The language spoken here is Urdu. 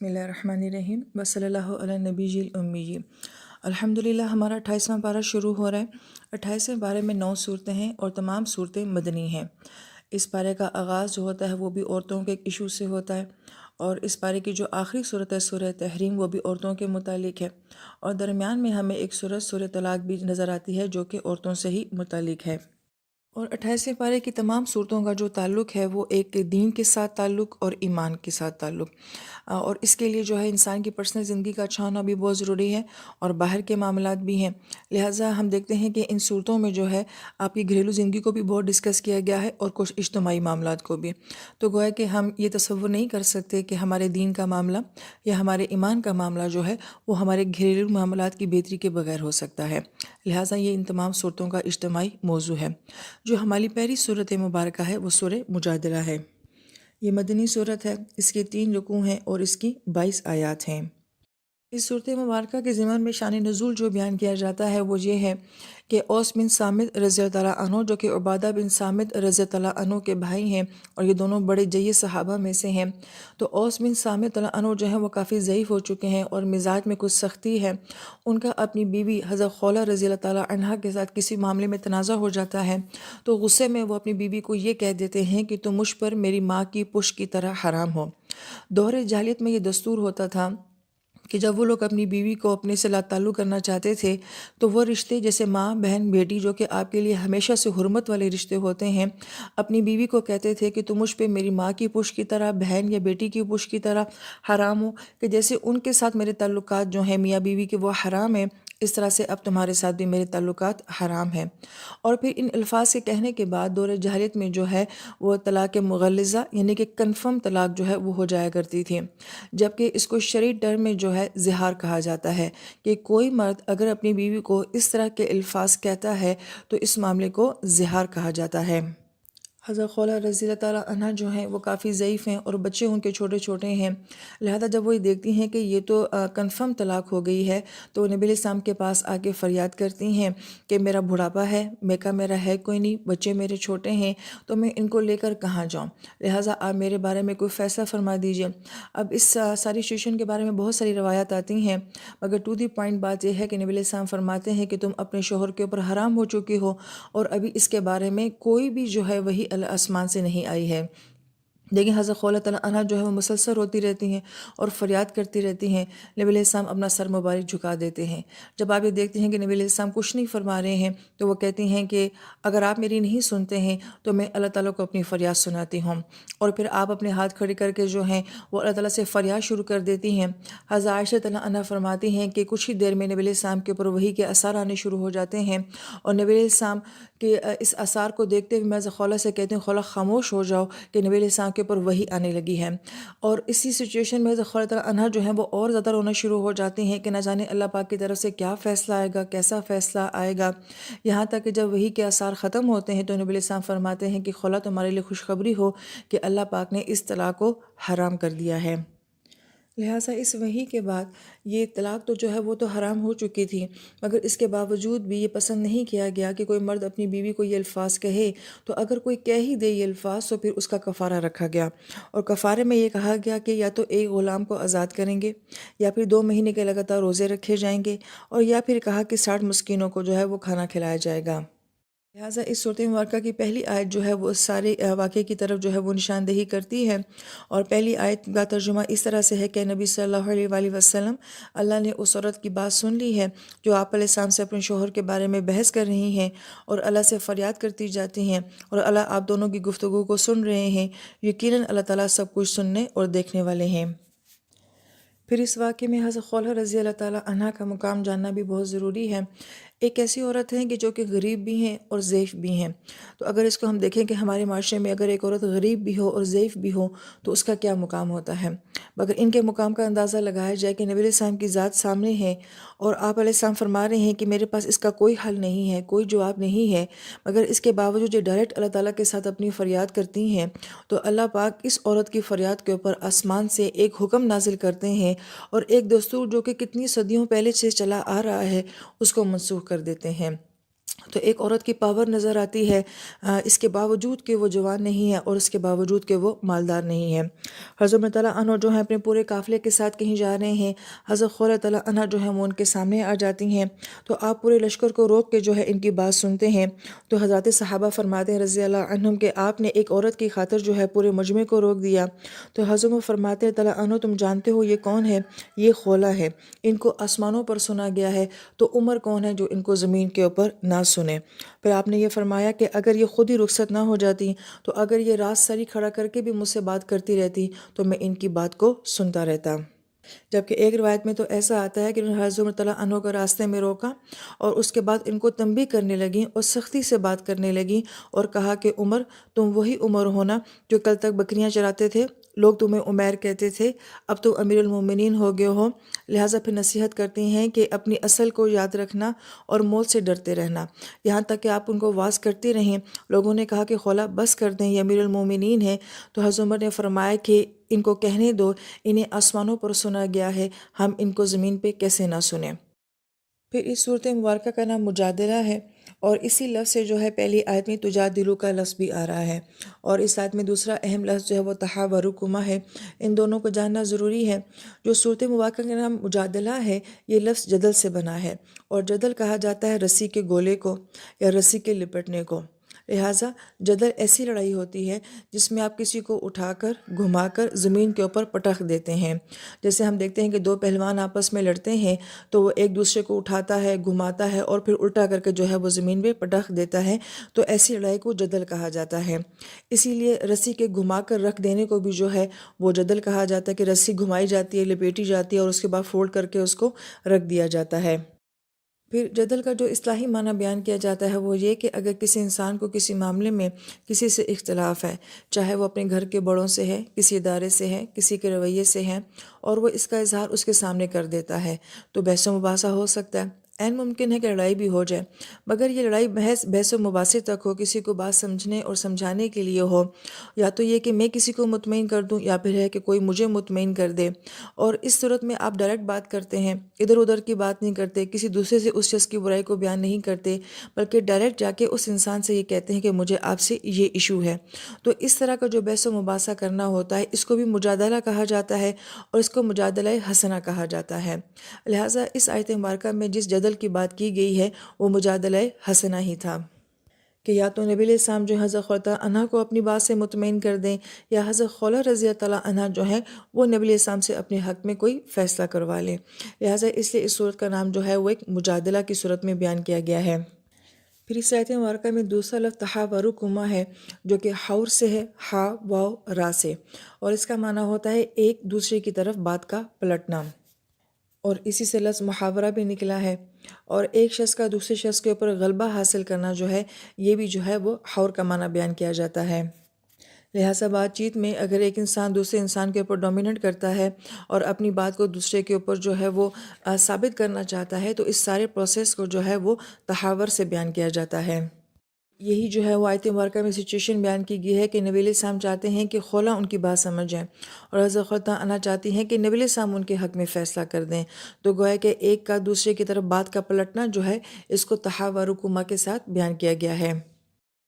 بسم اللہ الرحمن الرحیم وصلی اللہ علی نبی الامی۔ الحمدللہ ہمارا 28واں پارہ شروع ہو رہا ہے۔ 28ویں پارے میں 9 صورتیں ہیں اور تمام صورتیں مدنی ہیں۔ اس پارے کا آغاز جو ہوتا ہے وہ بھی عورتوں کے ایک ایشو سے ہوتا ہے، اور اس پارے کی جو آخری صورت ہے سورہ تحریم وہ بھی عورتوں کے متعلق ہے، اور درمیان میں ہمیں ایک صورت سورہ طلاق بھی نظر آتی ہے جو کہ عورتوں سے ہی متعلق ہے۔ اور 28ویں پارے کی تمام صورتوں کا جو تعلق ہے وہ ایک دین کے ساتھ تعلق اور ایمان کے ساتھ تعلق، اور اس کے لیے جو ہے انسان کی پرسنل زندگی کا اچھا ہونا بھی بہت ضروری ہے اور باہر کے معاملات بھی ہیں۔ لہٰذا ہم دیکھتے ہیں کہ ان صورتوں میں جو ہے آپ کی گھریلو زندگی کو بھی بہت ڈسکس کیا گیا ہے اور کچھ اجتماعی معاملات کو بھی۔ تو گویا کہ ہم یہ تصور نہیں کر سکتے کہ ہمارے دین کا معاملہ یا ہمارے ایمان کا معاملہ جو ہے وہ ہمارے گھریلو معاملات کی بہتری کے بغیر ہو سکتا ہے۔ لہٰذا یہ ان تمام صورتوں کا اجتماعی موضوع ہے۔ جو ہماری پہلی صورت مبارکہ ہے وہ سورہ مجادلہ ہے۔ یہ مدنی صورت ہے، اس کے 3 رکوع ہیں اور اس کی 22 آیات ہیں۔ اس صورت مبارکہ کے ضمن میں شان نزول جو بیان کیا جاتا ہے وہ یہ ہے کہ اوس بن صامت رضی اللہ تعالیٰ عنہ جو کہ عبادہ بن صامت رضی اللہ عنہ کے بھائی ہیں اور یہ دونوں بڑے جید صحابہ میں سے ہیں، تو اوس بن صامت اللہ عنہ جو ہیں وہ کافی ضعیف ہو چکے ہیں اور مزاج میں کچھ سختی ہے۔ ان کا اپنی بیوی حضرت خولہ رضی اللہ تعالیٰ عنہا کے ساتھ کسی معاملے میں تنازع ہو جاتا ہے، تو غصے میں وہ اپنی بیوی کو یہ کہہ دیتے ہیں کہ تم مجھ پر میری ماں کی پشت کی طرح حرام ہو۔ دور جاہلیت میں یہ دستور ہوتا تھا کہ جب وہ لوگ اپنی بیوی کو اپنے سے لا تعلق کرنا چاہتے تھے تو وہ رشتے جیسے ماں، بہن، بیٹی جو کہ آپ کے لیے ہمیشہ سے حرمت والے رشتے ہوتے ہیں، اپنی بیوی کو کہتے تھے کہ تم مجھ پہ میری ماں کی پشت کی طرح، بہن یا بیٹی کی پشت کی طرح حرام ہو، کہ جیسے ان کے ساتھ میرے تعلقات جو ہیں میاں بیوی کے وہ حرام ہیں، اس طرح سے اب تمہارے ساتھ بھی میرے تعلقات حرام ہیں۔ اور پھر ان الفاظ کے کہنے کے بعد دور جاہلیت میں جو ہے وہ طلاق مغلظہ یعنی کہ کنفرم طلاق جو ہے وہ ہو جایا کرتی تھی، جبکہ اس کو شرعی ٹرم میں جو ہے زہار کہا جاتا ہے کہ کوئی مرد اگر اپنی بیوی کو اس طرح کے الفاظ کہتا ہے تو اس معاملے کو زہار کہا جاتا ہے۔ حضرت خولہ رضی اللہ تعالیٰ عنہ جو ہیں وہ کافی ضعیف ہیں اور بچے ان کے چھوٹے چھوٹے ہیں، لہذا جب وہ یہ دیکھتی ہیں کہ یہ تو کنفرم طلاق ہو گئی ہے تو نبی علیہ السلام کے پاس آ کے فریاد کرتی ہیں کہ میرا بڑھاپا ہے، میرا ہے کوئی نہیں، بچے میرے چھوٹے ہیں، تو میں ان کو لے کر کہاں جاؤں، لہٰذا آپ میرے بارے میں کوئی فیصلہ فرما دیجئے۔ اب اس ساری سچویشن کے بارے میں بہت ساری روایات آتی ہیں، مگر ٹو دی پوائنٹ بات یہ ہے کہ نبی علیہ السلام فرماتے ہیں کہ تم اپنے شوہر کے اوپر حرام ہو چکی ہو اور ابھی اس کے بارے میں کوئی بھی جو ہے وہی آسمان سے نہیں آئی ہے۔ لیکن حضرت خولہ تعالیٰ عنہ جو ہے وہ مسلسل روتی رہتی ہیں اور فریاد کرتی رہتی ہیں۔ نبی علیہ السلام اپنا سر مبارک جھکا دیتے ہیں۔ جب آپ یہ دیکھتے ہیں کہ نبی علیہ السلام کچھ نہیں فرما رہے ہیں تو وہ کہتی ہیں کہ اگر آپ میری نہیں سنتے ہیں تو میں اللہ تعالیٰ کو اپنی فریاد سناتی ہوں، اور پھر آپ اپنے ہاتھ کھڑے کر کے جو ہیں وہ اللہ تعالیٰ سے فریاد شروع کر دیتی ہیں۔ حضرت عائشہ تعالیٰ عنہا فرماتی ہیں کہ کچھ ہی دیر میں نبی علیہ السلام کے اوپر وحی کے اثار آنے شروع ہو جاتے ہیں، اور نبی علیہ السلام کے اس اثار کو دیکھتے ہوئے میں حضرت خولہ سے کہتی ہوں خولہ خاموش ہو جاؤ کہ نبی علیہ السلام کے اوپر وحی آنے لگی ہے۔ اور اسی سچویشن میں حضرت خولہ تعالیٰ عنہ جو ہیں وہ اور زیادہ رونا شروع ہو جاتی ہیں کہ نہ جانے اللہ پاک کی طرف سے کیا فیصلہ آئے گا، کیسا فیصلہ آئے گا، یہاں تک کہ جب وحی کے اثار ختم ہوتے ہیں تو نبی علیہ السلام فرماتے ہیں کہ خولہ تمہارے لیے خوشخبری ہو کہ اللہ پاک نے اس طلاق کو حرام کر دیا ہے۔ لہٰذا اس وحی کے بعد یہ طلاق تو جو ہے وہ تو حرام ہو چکی تھی، مگر اس کے باوجود بھی یہ پسند نہیں کیا گیا کہ کوئی مرد اپنی بیوی کو یہ الفاظ کہے، تو اگر کوئی کہہ ہی دے یہ الفاظ تو پھر اس کا کفارہ رکھا گیا، اور کفارے میں یہ کہا گیا کہ یا تو ایک غلام کو آزاد کریں گے، یا پھر 2 مہینے کے لگاتار روزے رکھے جائیں گے، اور یا پھر کہا کہ 60 مسکینوں کو جو ہے وہ کھانا کھلایا جائے گا۔ لہٰذا اس صورت مبارکہ کی پہلی آیت جو ہے وہ سارے واقعے کی طرف جو ہے وہ نشاندہی کرتی ہے، اور پہلی آیت کا ترجمہ اس طرح سے ہے کہ نبی صلی اللہ علیہ وآلہ وسلم، اللہ نے اس عورت کی بات سن لی ہے جو آپ علیہ السلام سے اپنے شوہر کے بارے میں بحث کر رہی ہیں اور اللہ سے فریاد کرتی جاتی ہیں، اور اللہ آپ دونوں کی گفتگو کو سن رہے ہیں، یقیناً اللہ تعالیٰ سب کچھ سننے اور دیکھنے والے ہیں۔ پھر اس واقعے میں حضرت خولہ رضی اللہ تعالیٰ عنہ کا مقام جاننا بھی بہت ضروری ہے۔ ایک ایسی عورت ہے کہ جو کہ غریب بھی ہیں اور ضعیف بھی ہیں، تو اگر اس کو ہم دیکھیں کہ ہمارے معاشرے میں اگر ایک عورت غریب بھی ہو اور ضعیف بھی ہو تو اس کا کیا مقام ہوتا ہے، مگر ان کے مقام کا اندازہ لگایا جائے کہ نبی علیہ السلام کی ذات سامنے ہے اور آپ علیہ السلام فرما رہے ہیں کہ میرے پاس اس کا کوئی حل نہیں ہے، کوئی جواب نہیں ہے، مگر اس کے باوجود جو ڈائریکٹ اللہ تعالیٰ کے ساتھ اپنی فریاد کرتی ہیں تو اللہ پاک اس عورت کی فریاد کے اوپر آسمان سے ایک حکم نازل کرتے ہیں اور ایک دستور جو کہ کتنی صدیوں پہلے سے چلا آ رہا ہے اس کو منسوخ کر دیتے ہیں۔ تو ایک عورت کی پاور نظر آتی ہے، اس کے باوجود کہ وہ جوان نہیں ہے اور اس کے باوجود کہ وہ مالدار نہیں ہے۔ حضرت عمر تعالیٰ عنہ جو ہیں اپنے پورے قافلے کے ساتھ کہیں جا رہے ہیں، حضرت خولہ تعالیٰ عنہ جو ہیں وہ ان کے سامنے آ جاتی ہیں، تو آپ پورے لشکر کو روک کے جو ہے ان کی بات سنتے ہیں۔ تو حضرات صحابہ فرماتے ہیں رضی اللہ عنہم کہ آپ نے ایک عورت کی خاطر جو ہے پورے مجمع کو روک دیا۔ تو حضرت عمر فرماتے ہیں تعالیٰ عنہ تم جانتے ہو یہ کون ہے؟ یہ خولہ ہے، ان کو آسمانوں پر سنا گیا ہے، تو عمر کون ہے جو ان کو زمین کے اوپر نہ سنے؟ پھر آپ نے یہ فرمایا کہ اگر یہ خود ہی رخصت نہ ہو جاتی، تو اگر یہ رات سری کھڑا کر کے بھی مجھ سے بات کرتی رہتی تو میں ان کی بات کو سنتا رہتا۔ جبکہ ایک روایت میں تو ایسا آتا ہے کہ انہوں نے حضرت عمر تعالیٰ عنہ کو راستے میں روکا اور اس کے بعد ان کو تنبیہ کرنے لگیں اور سختی سے بات کرنے لگیں اور کہا کہ عمر تم وہی عمر ہونا جو کل تک بکریاں چراتے تھے، لوگ تمہیں عمیر کہتے تھے، اب تم امیر المومنین ہو گئے ہو، لہٰذا پھر نصیحت کرتی ہیں کہ اپنی اصل کو یاد رکھنا اور موت سے ڈرتے رہنا۔ یہاں تک کہ آپ ان کو واز کرتی رہیں۔ لوگوں نے کہا کہ خولہ بس کر دیں، یہ امیر المومنین ہیں۔ تو حضرت عمر نے فرمایا کہ ان کو کہنے دو، انہیں آسمانوں پر سنا گیا ہے، ہم ان کو زمین پہ کیسے نہ سنیں۔ پھر اس صورت مبارکہ کا نام مجادلہ ہے، اور اسی لفظ سے جو ہے پہلی آیت میں تجادلو کا لفظ بھی آ رہا ہے، اور اس آیت میں دوسرا اہم لفظ جو ہے وہ تحاورکما ہے۔ ان دونوں کو جاننا ضروری ہے۔ جو صورت مبارکہ کا نام مجادلہ ہے، یہ لفظ جدل سے بنا ہے، اور جدل کہا جاتا ہے رسی کے گولے کو یا رسی کے لپٹنے کو۔ لہٰذا جدل ایسی لڑائی ہوتی ہے جس میں آپ کسی کو اٹھا کر گھما کر زمین کے اوپر پٹخ دیتے ہیں۔ جیسے ہم دیکھتے ہیں کہ دو پہلوان آپس میں لڑتے ہیں تو وہ ایک دوسرے کو اٹھاتا ہے، گھماتا ہے اور پھر الٹا کر کے جو ہے وہ زمین پہ پٹخ دیتا ہے، تو ایسی لڑائی کو جدل کہا جاتا ہے۔ اسی لیے رسی کے گھما کر رکھ دینے کو بھی جو ہے وہ جدل کہا جاتا ہے، کہ رسی گھمائی جاتی ہے، لپیٹی جاتی ہے اور اس کے بعد فولڈ کر کے اس کو رکھ دیا جاتا ہے۔ پھر جدل کا جو اصطلاحی معنی بیان کیا جاتا ہے وہ یہ کہ اگر کسی انسان کو کسی معاملے میں کسی سے اختلاف ہے، چاہے وہ اپنے گھر کے بڑوں سے ہے، کسی ادارے سے ہے، کسی کے رویے سے ہے، اور وہ اس کا اظہار اس کے سامنے کر دیتا ہے، تو بحث و مباحثہ ہو سکتا ہے۔ عین ممکن ہے کہ لڑائی بھی ہو جائے، مگر یہ لڑائی بحث و مباحثے تک ہو، کسی کو بات سمجھنے اور سمجھانے کے لیے ہو، یا تو یہ کہ میں کسی کو مطمئن کر دوں یا پھر ہے کہ کوئی مجھے مطمئن کر دے، اور اس صورت میں آپ ڈائریکٹ بات کرتے ہیں، ادھر ادھر کی بات نہیں کرتے، کسی دوسرے سے اس شخص کی برائی کو بیان نہیں کرتے، بلکہ ڈائریکٹ جا کے اس انسان سے یہ کہتے ہیں کہ مجھے آپ سے یہ ایشو ہے۔ تو اس طرح کا جو بحث و مباحثہ کرنا ہوتا ہے، اس کو بھی مجادلہ کہا جاتا ہے، اور اس کو مجادلہ حسنہ کہا جاتا ہے۔ لہٰذا اس آیت مبارکہ میں جس جدل کی بات کی گئی ہے وہ مجادلہ حسنہ ہی تھا، کہ یا تو نبی علیہ السلام جو حضرت خولہ عنہ کو اپنی بات سے مطمئن کر دیں، یا حضرت خولہ رضی اللہ عنہ جو ہیں وہ نبی علیہ السلام سے اپنے حق میں کوئی فیصلہ کروا لیں۔ لہٰذا اس لیے اس صورت کا نام جو ہے وہ ایک مجادلہ کی صورت میں بیان کیا گیا ہے۔ پھر اس آیت مبارکہ میں دوسرا لفظ تحاورکما ہے، جو کہ حور سے ہے، ہا واو را سے، اور اس کا معنی ہوتا ہے ایک دوسرے کی طرف بات کا پلٹنا، اور اسی سے لفظ محاورہ بھی نکلا ہے، اور ایک شخص کا دوسرے شخص کے اوپر غلبہ حاصل کرنا جو ہے یہ بھی جو ہے وہ حور کا معنی بیان کیا جاتا ہے۔ لہٰذا بات چیت میں اگر ایک انسان دوسرے انسان کے اوپر ڈومیننٹ کرتا ہے اور اپنی بات کو دوسرے کے اوپر جو ہے وہ ثابت کرنا چاہتا ہے، تو اس سارے پروسیس کو جو ہے وہ تحاور سے بیان کیا جاتا ہے۔ یہی جو ہے وہ آیت مبارکہ میں سچویشن بیان کی گئی ہے کہ نبی علیہ السلام چاہتے ہیں کہ خولہ ان کی بات سمجھ جائیں، اور حضرت خولہ عنہ چاہتی ہیں کہ نبی علیہ السلام ان کے حق میں فیصلہ کر دیں، تو گویا کہ ایک کا دوسرے کی طرف بات کا پلٹنا جو ہے اس کو تحاورکما کے ساتھ بیان کیا گیا ہے۔